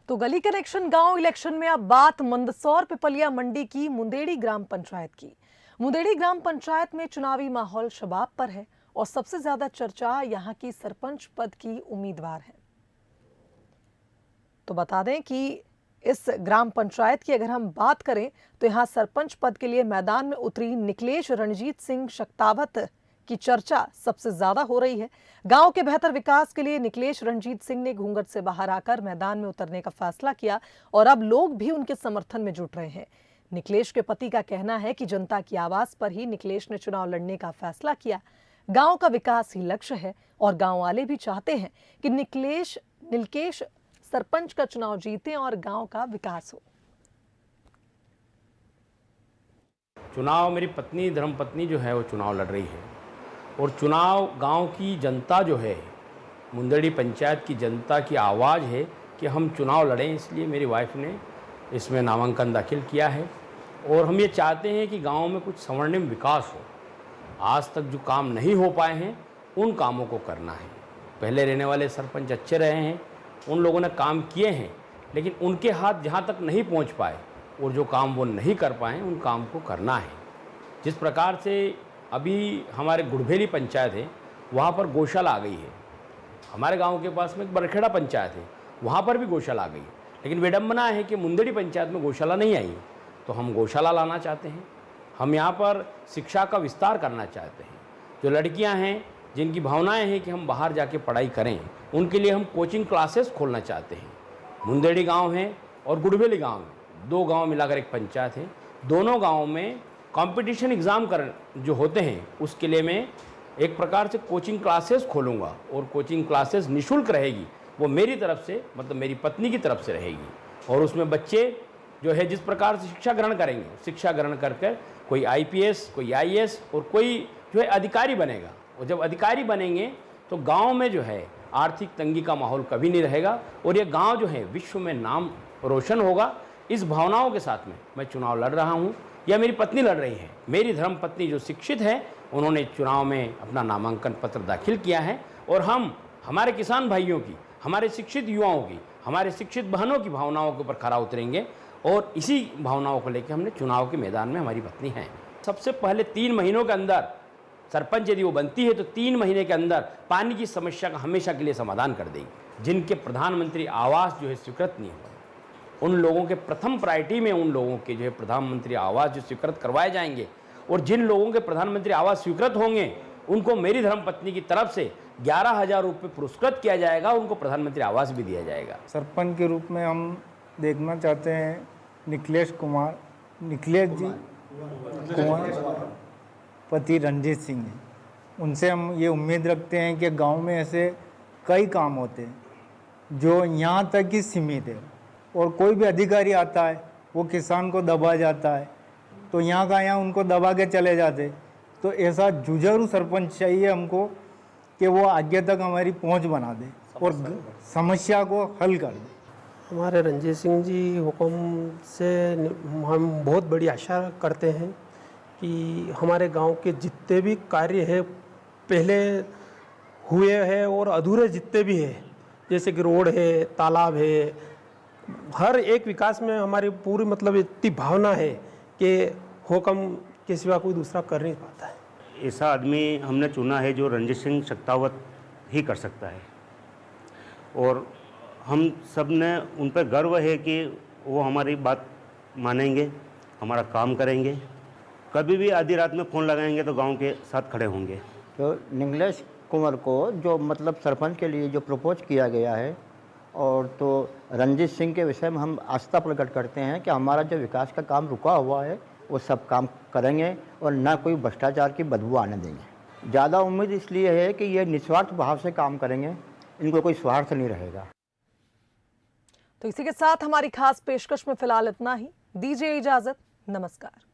तो गली कनेक्शन गांव इलेक्शन में अब बात मंदसौर पिपलिया मंडी की मुंदेड़ी ग्राम पंचायत की। मुंदेड़ी ग्राम पंचायत में चुनावी माहौल शबाब पर है और सबसे ज्यादा चर्चा यहां की सरपंच पद की उम्मीदवार है। तो बता दें कि इस ग्राम पंचायत की अगर हम बात करें तो यहां सरपंच पद के लिए मैदान में उतरी निकलेश रणजीत सिंह शक्तावत की चर्चा सबसे ज्यादा हो रही है। गांव के बेहतर विकास के लिए निकलेश रणजीत सिंह ने घूंघट से बाहर आकर मैदान में उतरने का फैसला किया और अब लोग भी उनके समर्थन में जुट रहे हैं। निकलेश के पति का कहना है कि जनता की आवाज पर ही निकलेश ने चुनाव लड़ने का फैसला किया। गांव का विकास ही लक्ष्य है और गांव वाले भी चाहते हैं कि नीलकेश सरपंच का चुनाव जीते और गांव का विकास हो। चुनाव मेरी पत्नी धर्मपत्नी जो है वो चुनाव लड़ रही है और चुनाव गांव की जनता जो है, मुंदेड़ी पंचायत की जनता की आवाज़ है कि हम चुनाव लड़ें, इसलिए मेरी वाइफ ने इसमें नामांकन दाखिल किया है। और हम ये चाहते हैं कि गांव में कुछ स्वर्णिम विकास हो। आज तक जो काम नहीं हो पाए हैं उन कामों को करना है। पहले रहने वाले सरपंच अच्छे रहे हैं, उन लोगों ने काम किए हैं, लेकिन उनके हाथ जहाँ तक नहीं पहुँच पाए और जो काम वो नहीं कर पाए उन काम को करना है। जिस प्रकार से अभी हमारे गुड़भेली पंचायत है, वहाँ पर गौशाला आ गई है। हमारे गांव के पास में एक बरखेड़ा पंचायत है, वहाँ पर भी गौशाला आ गई, लेकिन विडंबना है कि मुंदेड़ी पंचायत में गौशाला नहीं आई। तो हम गौशाला लाना चाहते हैं। हम यहाँ पर शिक्षा का विस्तार करना चाहते हैं। जो लड़कियाँ हैं जिनकी भावनाएँ हैं कि हम बाहर जाके पढ़ाई करें, उनके लिए हम कोचिंग क्लासेस खोलना चाहते हैं। मुंदेड़ी गाँव है और गुड़भेली गाँव है, दो गाँव मिलाकर एक पंचायत है। दोनों गाँव में कंपटीशन एग्ज़ाम जो होते हैं उसके लिए मैं एक प्रकार से कोचिंग क्लासेस खोलूँगा और कोचिंग क्लासेस निःशुल्क रहेगी। वो मेरी तरफ से, मतलब मेरी पत्नी की तरफ से रहेगी। और उसमें बच्चे जो है जिस प्रकार से शिक्षा ग्रहण करेंगे, शिक्षा ग्रहण कर कोई IPS, कोई IAS और कोई जो है अधिकारी बनेगा। और जब अधिकारी बनेंगे तो गाँव में जो है आर्थिक तंगी का माहौल कभी नहीं रहेगा और ये गाँव जो है विश्व में नाम रोशन होगा। इस भावनाओं के साथ में मैं चुनाव लड़ रहा हूँ या मेरी पत्नी लड़ रही है। मेरी धर्मपत्नी जो शिक्षित है, उन्होंने चुनाव में अपना नामांकन पत्र दाखिल किया है और हम हमारे किसान भाइयों की, हमारे शिक्षित युवाओं की, हमारे शिक्षित बहनों की भावनाओं के ऊपर खरा उतरेंगे और इसी भावनाओं को लेकर हमने चुनाव के मैदान में हमारी पत्नी है। सबसे पहले 3 महीनों के अंदर सरपंच यदि वो बनती है तो 3 महीने के अंदर पानी की समस्या का हमेशा के लिए समाधान कर देगी। जिनके प्रधानमंत्री आवास जो है स्वीकृत नहीं हुआ, उन लोगों के प्रथम प्रायोरिटी में उन लोगों के जो है प्रधानमंत्री आवास जो स्वीकृत करवाए जाएंगे और जिन लोगों के प्रधानमंत्री आवास स्वीकृत होंगे उनको मेरी धर्मपत्नी की तरफ से 11,000 रुपये पुरस्कृत किया जाएगा, उनको प्रधानमंत्री आवास भी दिया जाएगा। सरपंच के रूप में हम देखना चाहते हैं निकलेश जी कुमार पति रणजीत सिंह जी। उनसे हम ये उम्मीद रखते हैं कि गांव में ऐसे कई काम होते हैं जो यहाँ तक ही सीमित है और कोई भी अधिकारी आता है वो किसान को दबा जाता है, तो यहाँ का यहाँ उनको दबा के चले जाते। तो ऐसा जुझारू सरपंच चाहिए हमको कि वो आगे तक हमारी पहुँच बना दे और समस्या को हल कर दे। हमारे रणजीत सिंह जी हुक्म से हम बहुत बड़ी आशा करते हैं कि हमारे गांव के जितने भी कार्य है पहले हुए हैं और अधूरे जितने भी हैं, जैसे कि रोड है, तालाब है, हर एक विकास में हमारी पूरी मतलब इतनी भावना है कि हुक्म के सिवा कोई दूसरा कर नहीं पाता है। ऐसा आदमी हमने चुना है जो रणजीत सिंह शक्तावत ही कर सकता है और हम सब ने उन पर गर्व है कि वो हमारी बात मानेंगे, हमारा काम करेंगे। कभी भी आधी रात में फ़ोन लगाएंगे तो गांव के साथ खड़े होंगे। तो निकलेश कुमार को जो मतलब सरपंच के लिए जो प्रपोज किया गया है और तो रणजीत सिंह के विषय में हम आस्था प्रकट करते हैं कि हमारा जो विकास का काम रुका हुआ है वो सब काम करेंगे और ना कोई भ्रष्टाचार की बदबू आने देंगे। ज़्यादा उम्मीद इसलिए है कि ये निस्वार्थ भाव से काम करेंगे, इनको कोई स्वार्थ नहीं रहेगा। तो इसी के साथ हमारी खास पेशकश में फिलहाल इतना ही। दीजिए इजाजत, नमस्कार।